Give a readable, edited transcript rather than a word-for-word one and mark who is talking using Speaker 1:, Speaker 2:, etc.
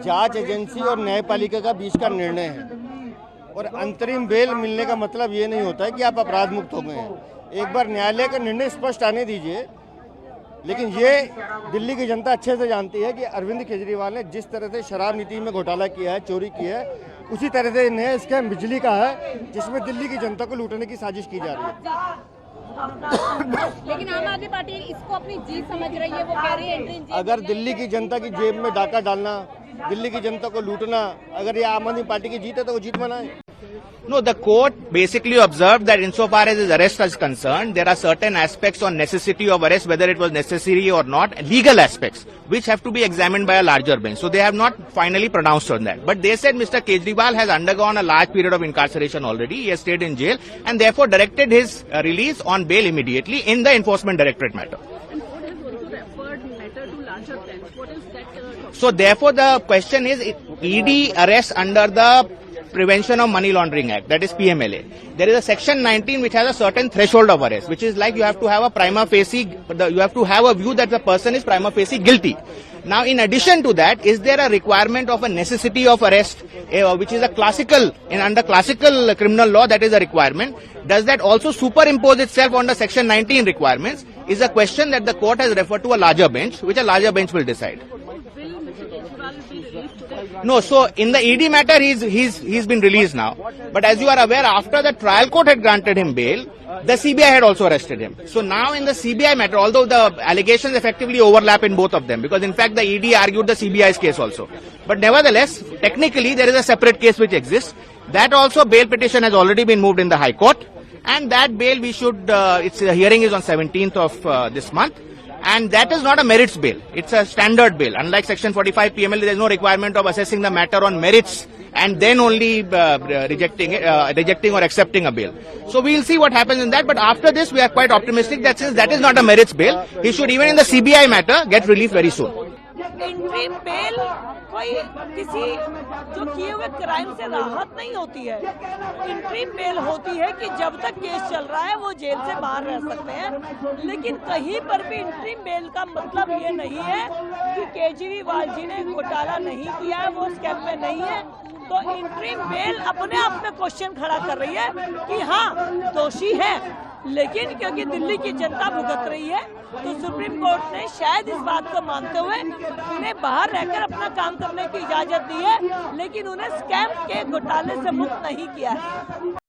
Speaker 1: जांच एजेंसी और न्यायपालिका का बीच का निर्णय है और अंतरिम बेल मिलने का मतलब ये नहीं होता है कि आप अपराध मुक्त हो गए हैं। एक बार न्यायालय का निर्णय स्पष्ट आने दीजिए। लेकिन ये दिल्ली की जनता अच्छे से जानती है कि अरविंद केजरीवाल ने जिस तरह से शराब नीति में घोटाला किया है, चोरी की है, उसी तरह से नया स्कैम बिजली का है जिसमें दिल्ली की जनता को लूटने की साजिश की जा रही है।
Speaker 2: लेकिन आम आदमी पार्टी इसको अपनी जीत समझ रही है। वो कह रही है
Speaker 1: अगर दिल्ली की जनता की जेब में डाका डालना, दिल्ली की जनता को लूटना, अगर ये आम आदमी पार्टी की जीत है तो वो जीत मनाए।
Speaker 3: No, the court basically observed that insofar as his arrest is concerned, there are certain aspects on necessity of arrest, whether it was necessary or not, legal aspects, which have to be examined by a larger bench. So they have not finally pronounced on that. But they said Mr. Kejriwal has undergone a large period of incarceration already. He has stayed in jail and therefore directed his release on bail immediately in the Enforcement Directorate matter. So therefore the question is, ED arrests under the Prevention of Money Laundering Act, that is PMLA. There is a section 19 which has a certain threshold of arrest, which is like you have to have a prima facie, you have to have a view that the person is prima facie guilty. Now in addition to that, is there a requirement of a necessity of arrest, which is a classical, under classical criminal law, that is a requirement. Does that also superimpose itself on the section 19 requirements is a question that the court has referred to a larger bench, which a larger bench will decide. No, so in the ED matter, he's been released now. But as you are aware, after the trial court had granted him bail, the CBI had also arrested him. So now in the CBI matter, although the allegations effectively overlap in both of them, because in fact the ED argued the CBI's case also. But nevertheless, technically there is a separate case which exists. That also bail petition has already been moved in the High Court. And that bail we should, its hearing is on 17th of this month. And that is not a merits bail. It's a standard bail. Unlike Section 45 PML, there is no requirement of assessing the matter on merits and then only rejecting or accepting a bail. So we'll see what happens in that. But after this, we are quite optimistic that since that is not a merits bail, he should even in the CBI matter get relief very soon.
Speaker 4: Interim bail कोई किसी जो किए हुए crime से राहत नहीं होती है। इंट्रीम बेल होती है कि जब तक केस चल रहा है वो जेल से बाहर रह सकते हैं। लेकिन कहीं पर भी इंट्रीम बेल का मतलब ये नहीं है कि केजरीवाल जी ने घोटाला नहीं किया है, वो स्कैम में नहीं है। तो इंट्रीम बेल अपने आप में क्वेश्चन खड़ा कर रही है कि हाँ दोषी है, लेकिन क्योंकि दिल्ली की जनता भुगत रही है तो सुप्रीम कोर्ट ने शायद इस बात को मानते हुए उन्हें बाहर रहकर अपना काम करने की इजाजत दी है, लेकिन उन्हें स्कैम के घोटाले से मुक्त नहीं किया है।